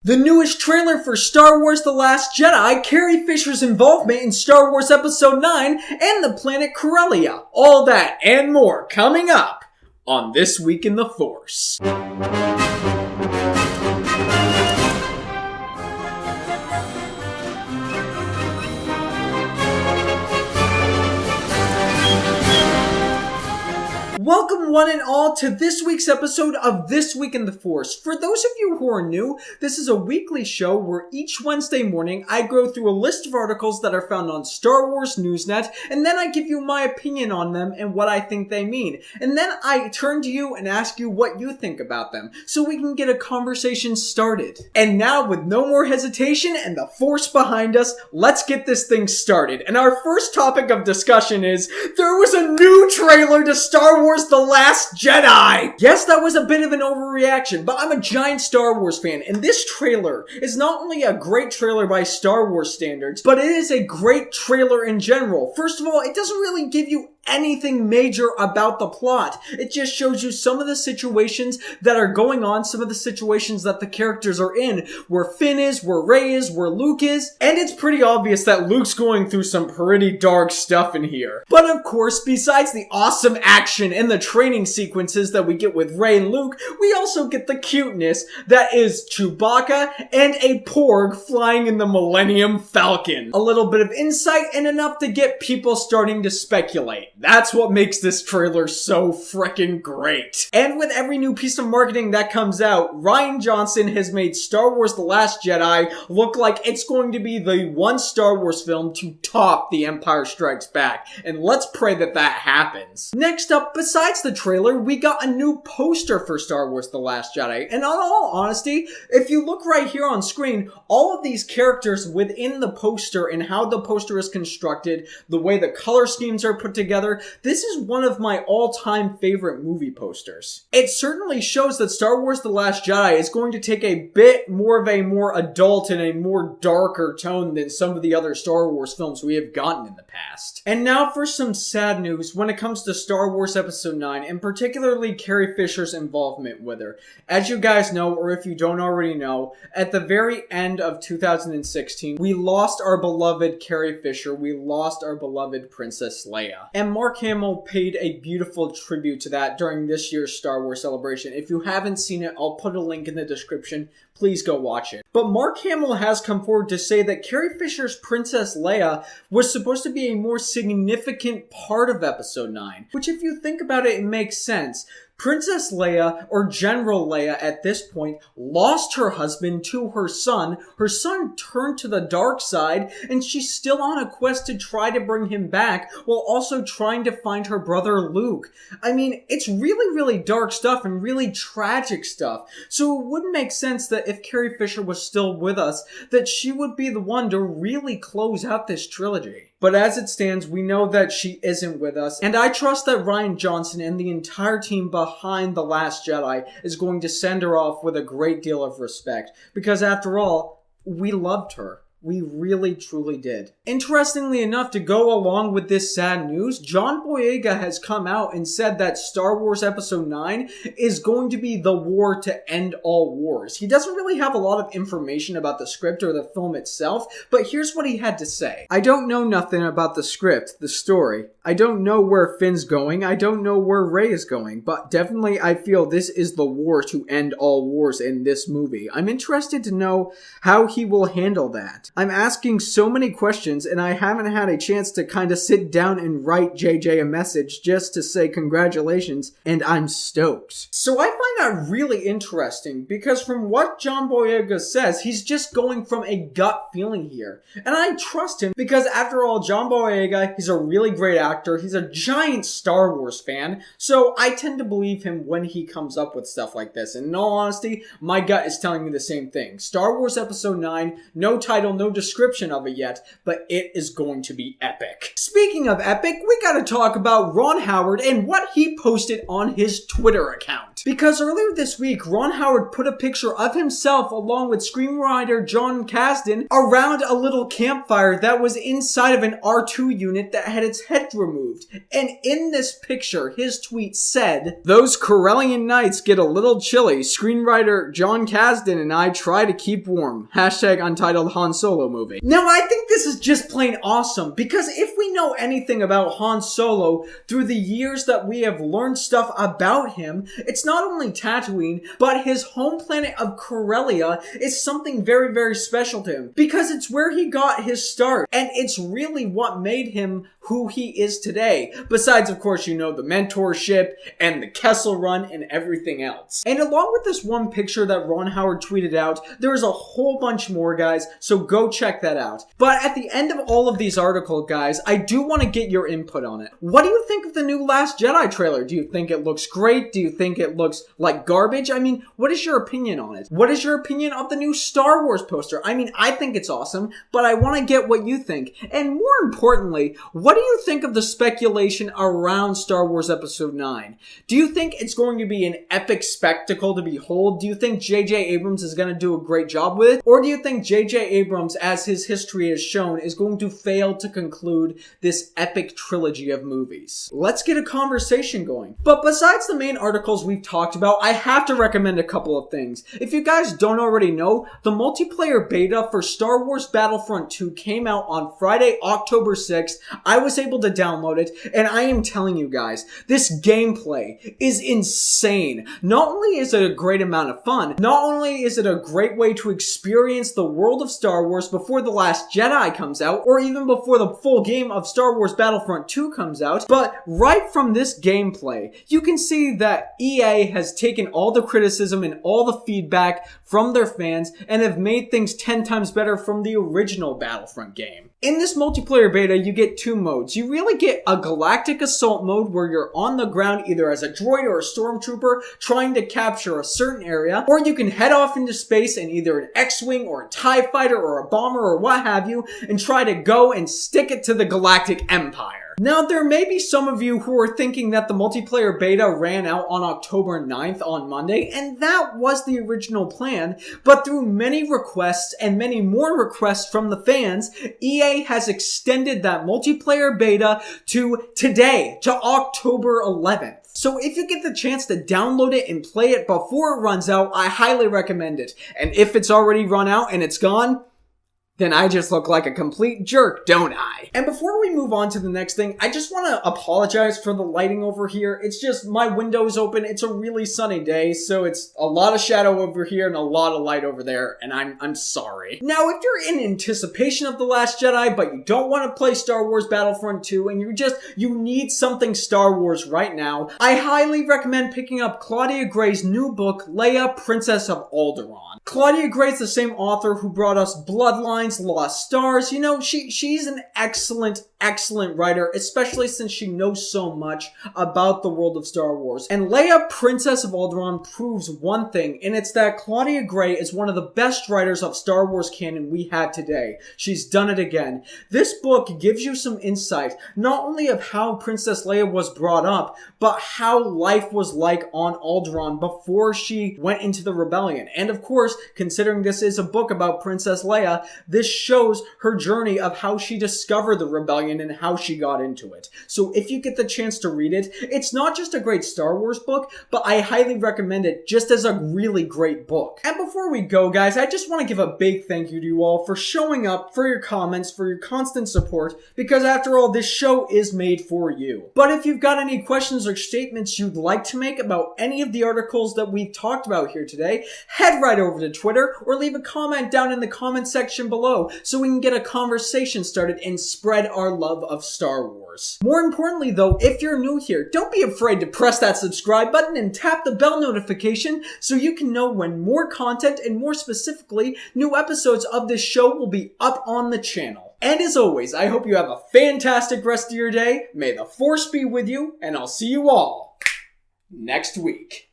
The newest trailer for Star Wars The Last Jedi, Carrie Fisher's involvement in Star Wars Episode 9, and the planet Corellia. All that and more coming up on This Week in the Force. Welcome one and all to this week's episode of This Week in the Force. For those of you who are new, this is a weekly show where each Wednesday morning I go through a list of articles that are found on Star Wars Newsnet, and then I give you my opinion on them and what I think they mean. And then I turn to you and ask you what you think about them, so we can get a conversation started. And now, with no more hesitation and the Force behind us, let's get this thing started. And our first topic of discussion is, there was a new trailer to Star Wars The Last Jedi! Yes, that was a bit of an overreaction, but I'm a giant Star Wars fan, and this trailer is not only a great trailer by Star Wars standards, but it is a great trailer in general. First of all, it doesn't really give you anything major about the plot. It just shows you some of the situations that are going on, some of the situations that the characters are in, where Finn is, where Rey is, where Luke is, and it's pretty obvious that Luke's going through some pretty dark stuff in here. But of course, besides the awesome action and the training sequences that we get with Rey and Luke, we also get the cuteness that is Chewbacca and a Porg flying in the Millennium Falcon. A little bit of insight and enough to get people starting to speculate. That's what makes this trailer so freaking great. And with every new piece of marketing that comes out, Rian Johnson has made Star Wars The Last Jedi look like it's going to be the one Star Wars film to top The Empire Strikes Back. And let's pray that that happens. Next up, besides the trailer, we got a new poster for Star Wars The Last Jedi. And in all honesty, if you look right here on screen, all of these characters within the poster and how the poster is constructed, the way the color schemes are put together, this is one of my all-time favorite movie posters. It certainly shows that Star Wars The Last Jedi is going to take a bit more of a more adult and a more darker tone than some of the other Star Wars films we have gotten in the past. And now for some sad news when it comes to Star Wars Episode 9, and particularly Carrie Fisher's involvement with her. As you guys know, or if you don't already know, at the very end of 2016, we lost our beloved Carrie Fisher, we lost our beloved Princess Leia. And Mark Hamill paid a beautiful tribute to that during this year's Star Wars celebration. If you haven't seen it, I'll put a link in the description. Please go watch it. But Mark Hamill has come forward to say that Carrie Fisher's Princess Leia was supposed to be a more significant part of Episode 9. Which, if you think about it, it makes sense. Princess Leia, or General Leia at this point, lost her husband to her son. Her son turned to the dark side, and she's still on a quest to try to bring him back, while also trying to find her brother Luke. I mean, it's really, really dark stuff and really tragic stuff. So it would make sense that if Carrie Fisher was still with us, that she would be the one to really close out this trilogy. But as it stands, we know that she isn't with us, and I trust that Rian Johnson and the entire team behind The Last Jedi is going to send her off with a great deal of respect, because after all, we loved her. We really, truly did. Interestingly enough, to go along with this sad news, John Boyega has come out and said that Star Wars Episode 9 is going to be the war to end all wars. He doesn't really have a lot of information about the script or the film itself, but here's what he had to say. I don't know nothing about the script, the story. I don't know where Finn's going. I don't know where Rey is going, but definitely I feel this is the war to end all wars in this movie. I'm interested to know how he will handle that. I'm asking so many questions, and I haven't had a chance to kind of sit down and write JJ a message just to say congratulations, and I'm stoked. So I find that really interesting, because from what John Boyega says, he's just going from a gut feeling here. And I trust him, because after all, John Boyega, he's a really great actor, he's a giant Star Wars fan, so I tend to believe him when he comes up with stuff like this. And in all honesty, my gut is telling me the same thing. Star Wars Episode 9, no title, no description of it yet, but it is going to be epic. Speaking of epic, we gotta talk about Ron Howard and what he posted on his Twitter account. Because earlier this week, Ron Howard put a picture of himself along with screenwriter John Kasdan around a little campfire that was inside of an R2 unit that had its head removed. And in this picture, his tweet said, "Those Corellian nights get a little chilly. Screenwriter John Kasdan and I try to keep warm. Hashtag untitled Han Solo movie." Now, I think this is just plain awesome, because if we know anything about Han Solo through the years that we have learned stuff about him, it's not only Tatooine, but his home planet of Corellia is something very, very special to him, because it's where he got his start, and it's really what made him who he is today. Besides, of course, you know, the mentorship and the Kessel Run and everything else. And along with this one picture that Ron Howard tweeted out, there is a whole bunch more, guys, so go check that out. But at the end of all of these articles, guys, I do want to get your input on it. What do you think of the new Last Jedi trailer? Do you think it looks great? Do you think it looks like garbage? I mean, what is your opinion on it? What is your opinion of the new Star Wars poster? I mean, I think it's awesome, but I want to get what you think. And more importantly, what do you think of the speculation around Star Wars Episode 9? Do you think it's going to be an epic spectacle to behold? Do you think J.J. Abrams is going to do a great job with it? Or do you think J.J. Abrams, as his history has shown, is going to fail to conclude this epic trilogy of movies? Let's get a conversation going. But besides the main articles we've talked about, I have to recommend a couple of things. If you guys don't already know, the multiplayer beta for Star Wars Battlefront 2 came out on Friday, October 6th. I was able to download it, and I am telling you guys, this gameplay is insane. Not only is it a great amount of fun, not only is it a great way to experience the world of Star Wars before The Last Jedi comes out, or even before the full game of Star Wars Battlefront 2 comes out, but right from this gameplay, you can see that EA has taken all the criticism and all the feedback from their fans and have made things 10 times better from the original Battlefront game. In this multiplayer beta, you get two modes. You really get a galactic assault mode where you're on the ground either as a droid or a stormtrooper trying to capture a certain area, or you can head off into space in either an X-Wing or a TIE fighter or a bomber or what have you and try to go and stick it to the Galactic Empire. Now, there may be some of you who are thinking that the multiplayer beta ran out on October 9th on Monday, and that was the original plan, but through many requests and many more requests from the fans, EA has extended that multiplayer beta to today, to October 11th. So if you get the chance to download it and play it before it runs out, I highly recommend it. And if it's already run out and it's gone, then I just look like a complete jerk, don't I? And before we move on to the next thing, I just want to apologize for the lighting over here. It's just my window's open. It's a really sunny day, so it's a lot of shadow over here and a lot of light over there, and I'm sorry. Now, if you're in anticipation of The Last Jedi, but you don't want to play Star Wars Battlefront 2, and you need something Star Wars right now, I highly recommend picking up Claudia Gray's new book, Leia, Princess of Alderaan. Claudia Gray's the same author who brought us Bloodlines, Lost Stars. You know, she's an excellent writer, especially since she knows so much about the world of Star Wars. And Leia, Princess of Alderaan proves one thing, and it's that Claudia Gray is one of the best writers of Star Wars canon we have today. She's done it again. This book gives you some insight, not only of how Princess Leia was brought up, but how life was like on Alderaan before she went into the rebellion. And of course, considering this is a book about Princess Leia, this shows her journey of how she discovered the rebellion and how she got into it. So if you get the chance to read it, it's not just a great Star Wars book, but I highly recommend it just as a really great book. And before we go, guys, I just want to give a big thank you to you all for showing up, for your comments, for your constant support, because after all, this show is made for you. But if you've got any questions or statements you'd like to make about any of the articles that we've talked about here today, head right over to Twitter or leave a comment down in the comment section below so we can get a conversation started and spread our love of Star Wars. More importantly though, if you're new here, don't be afraid to press that subscribe button and tap the bell notification so you can know when more content and more specifically new episodes of this show will be up on the channel. And as always, I hope you have a fantastic rest of your day. May the Force be with you, and I'll see you all next week.